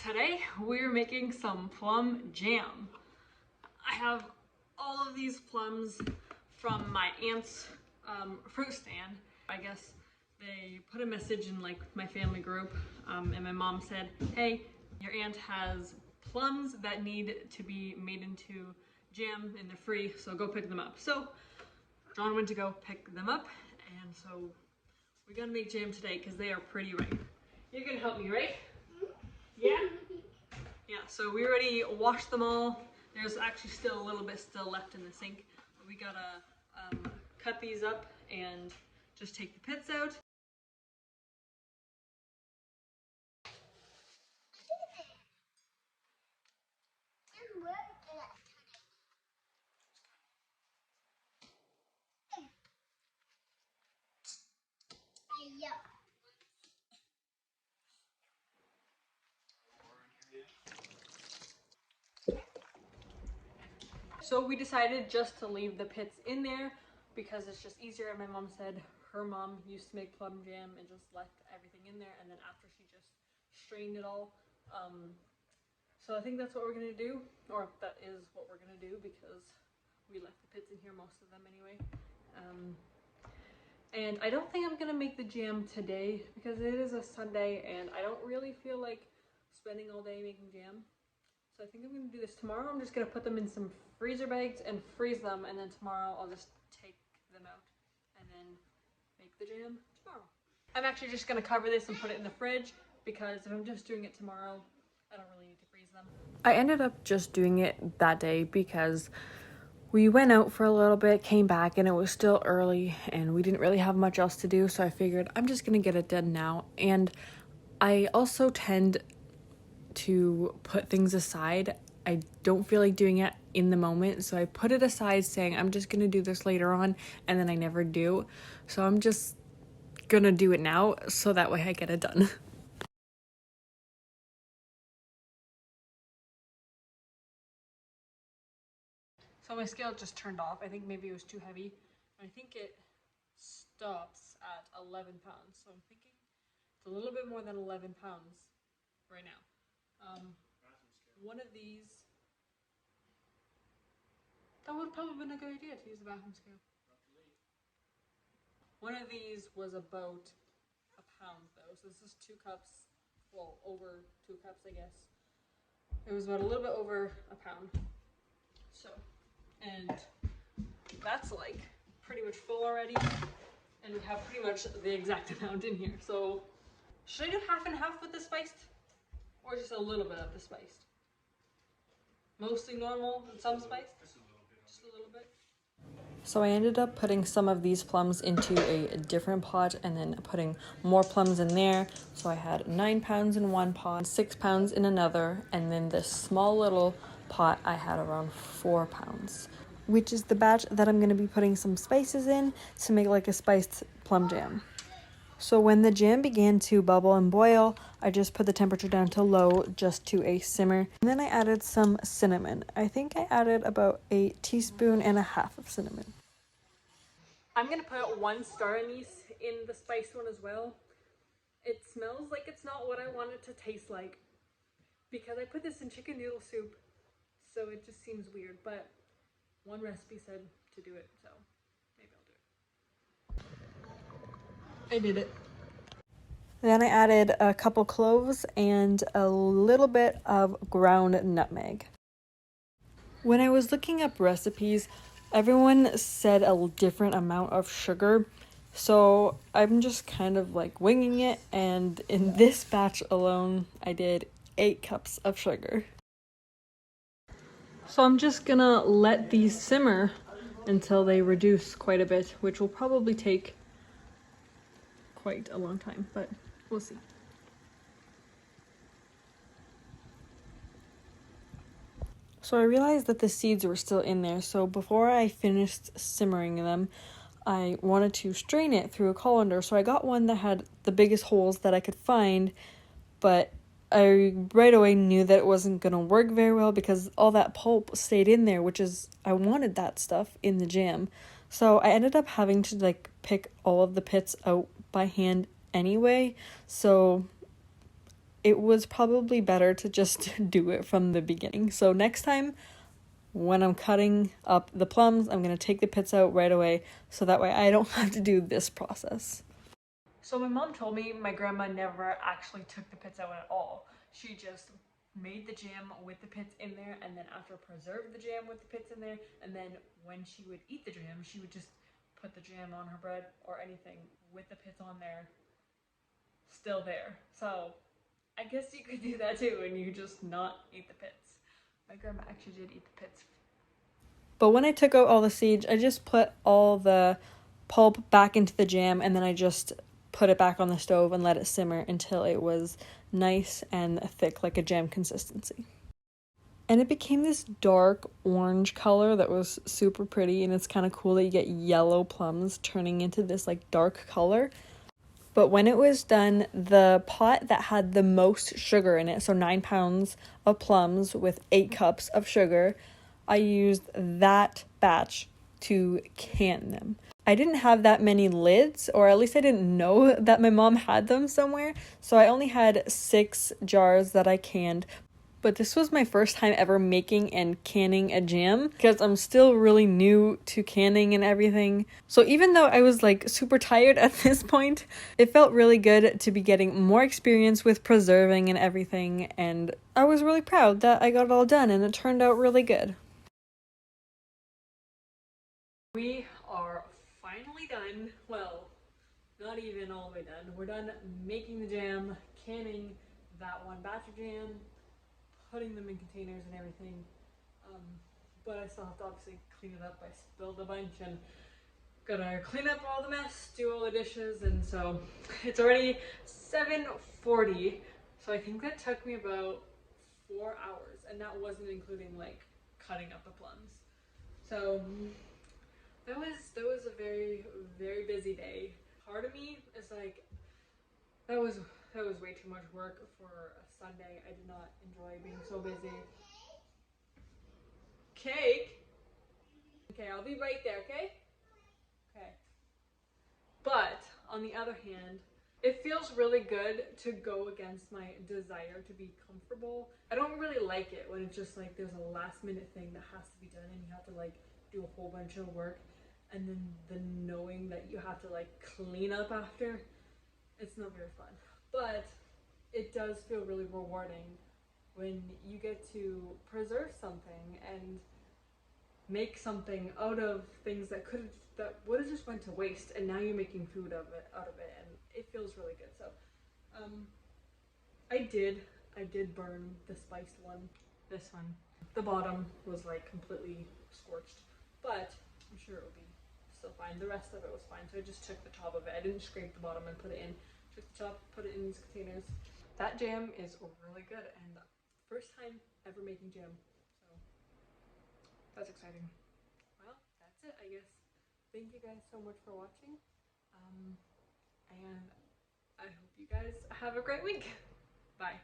Today we're making some plum jam. I have all of these plums from my aunt's fruit stand. I guess they put a message in like my family group and my mom said, hey, your aunt has plums that need to be made into jam and they're free, so go pick them up. So John went to go pick them up, and so we're gonna make jam today because they are pretty ripe. You're gonna help me, right? Yeah? Yeah, so we already washed them all. There's actually still a little bit still left in the sink. But we gotta cut these up and just take the pits out. So we decided just to leave the pits in there because it's just easier. My mom said her mom used to make plum jam and just left everything in there, and then after she just strained it all. So I think that's what we're gonna do, or that is what we're gonna do because we left the pits in here, most of them anyway. And I don't think I'm gonna make the jam today because it is a Sunday and I don't really feel like spending all day making jam. So I think I'm gonna do this tomorrow. I'm just gonna put them in some freezer bags and freeze them, and then tomorrow I'll just take them out and then make the jam tomorrow. I'm actually just gonna cover this and put it in the fridge because if I'm just doing it tomorrow, I don't really need to freeze them. I ended up just doing it that day because we went out for a little bit, came back, and it was still early and we didn't really have much else to do, so I figured I'm just gonna get it done now. And I also tend to put things aside. I don't feel like doing it in the moment, so I put it aside saying I'm just gonna do this later on, and then I never do. So I'm just gonna do it now so that way I get it done. So my scale just turned off. I think maybe it was too heavy. I think it stops at 11 pounds. So I'm thinking it's a little bit more than 11 pounds right now. One of these, that would probably been a good idea to use the bathroom scale. One of these was about a pound though, so this is 2 cups, well, over 2 cups I guess. It was about a little bit over a pound. So, and that's like pretty much full already, and we have pretty much the exact amount in here. So, should I do half and half with the spiced? Or just a little bit of the spiced? Mostly normal and some spiced? Just a little bit. So I ended up putting some of these plums into a different pot and then putting more plums in there. So I had 9 pounds in one pot, 6 pounds in another, and then this small little pot I had around 4 pounds, which is the batch that I'm going to be putting some spices in to make like a spiced plum jam. So when the jam began to bubble and boil, I just put the temperature down to low just to a simmer. And then I added some cinnamon. I think I added about 1.5 teaspoons of cinnamon. I'm going to put 1 star anise in the spiced one as well. It smells like it's not what I want it to taste like because I put this in chicken noodle soup, so it just seems weird, but one recipe said to do it, so maybe I'll do it. I did it. Then I added a couple cloves and a little bit of ground nutmeg. When I was looking up recipes, everyone said a different amount of sugar, so I'm just kind of like winging it, and in this batch alone, I did 8 cups of sugar. So I'm just gonna let these simmer until they reduce quite a bit, which will probably take quite a long time, but we'll see. So I realized that the seeds were still in there, so before I finished simmering them, I wanted to strain it through a colander. So I got one that had the biggest holes that I could find, but I right away knew that it wasn't going to work very well because all that pulp stayed in there, which is, I wanted that stuff in the jam. So I ended up having to like pick all of the pits out by hand anyway, so it was probably better to just do it from the beginning. So next time when I'm cutting up the plums, I'm going to take the pits out right away so that way I don't have to do this process. So my mom told me my grandma never actually took the pits out at all. She just made the jam with the pits in there, and then after preserved the jam with the pits in there, and then when she would eat the jam, she would just put the jam on her bread or anything with the pits on there, still there. So I guess you could do that too, and you just not eat the pits. My grandma actually did eat the pits. But when I took out all the seeds, I just put all the pulp back into the jam, and then I just put it back on the stove and let it simmer until it was nice and thick, like a jam consistency. And it became this dark orange color that was super pretty, and it's kind of cool that you get yellow plums turning into this like dark color. But when it was done, the pot that had the most sugar in it, so 9 pounds of plums with 8 cups of sugar, I used that batch to can them. I didn't have that many lids, or at least I didn't know that my mom had them somewhere, so I only had 6 jars that I canned. But this was my first time ever making and canning a jam because I'm still really new to canning and everything. So even though I was like super tired at this point, it felt really good to be getting more experience with preserving and everything. And I was really proud that I got it all done and it turned out really good. We are finally done. Well, not even all the way done. We're done making the jam, canning that one batch of jam, putting them in containers and everything. But I still have to obviously clean it up. I spilled a bunch and gotta clean up all the mess, do all the dishes, and so it's already 7:40. So I think that took me about 4 hours, and that wasn't including like cutting up the plums. So that was a very busy day. Part of me is like that was way too much work for a Sunday. I did not enjoy being so busy. Cake. Okay, I'll be right there, okay? Okay. But on the other hand, it feels really good to go against my desire to be comfortable. I don't really like it when it's just like there's a last minute thing that has to be done and you have to like do a whole bunch of work, and then the knowing that you have to like clean up after, it's not very fun. But it does feel really rewarding when you get to preserve something and make something out of things that would have just went to waste, and now you're making food out of it, and it feels really good. So I did burn the spiced one. This one, the bottom was like completely scorched, but I'm sure it will be still fine. The rest of it was fine, so I just took the top of it. I didn't scrape the bottom and put it in. Took the top, put it in these containers. That jam is really good, and first time ever making jam, so that's exciting. Well, that's it, I guess. Thank you guys so much for watching, and I hope you guys have a great week. Bye.